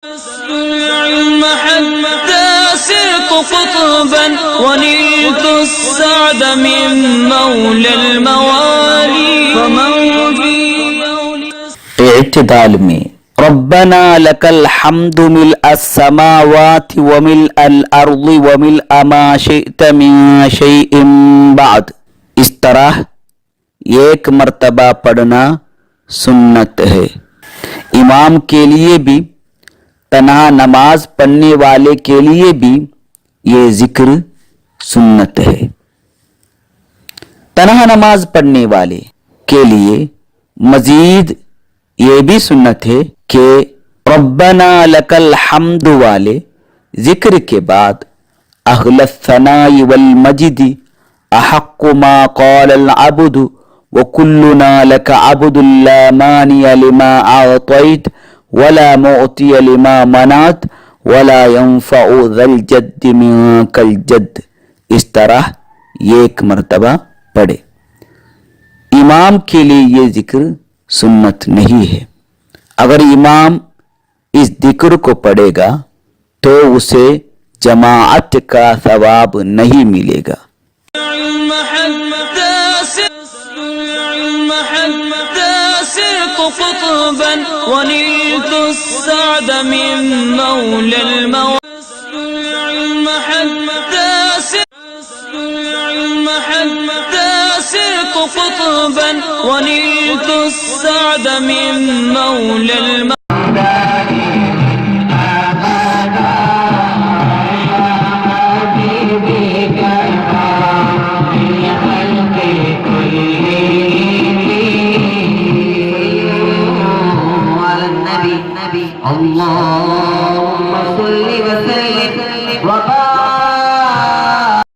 العلم حتى صرت قطبا ونلت السعد من مولى الموالي فموجي اعتدال में रब्बना लकल हम्दु मिल अस्समावाति व मिल अल अर्ज़ि व मिल मा शि'त मिन शैइन बाद। इस तरह एक मर्तबा पढ़ना सुन्नत है। इमाम के लिए भी, तन्हा नमाज पढ़ने वाले के लिए भी ये जिक्र सुन्नत है। तन्हा नमाज पढ़ने वाले के लिए मजीद ये भी सुन्नत है कि रब्बना लकल हम्दु वाले जिक्र के बाद अहलस सनाई वल मजिदी अहक्कु मा क़ालल अब्दु व कुल्लुना लक अब्दुल ला मानिय लिमा अअतैत वला मुअतिय लिमा मनात वला यंफउ ज़ल जद्द मिनकल जद्द। इस तरह एक मर्तबा पढ़े। इमाम के लिए ये जिक्र सुन्नत नहीं है। अगर इमाम इस जिक्र को पढ़ेगा तो उसे जमाअत का सवाब नहीं मिलेगा। قطبا ونلت السعد من مولى اللهم صل وسلم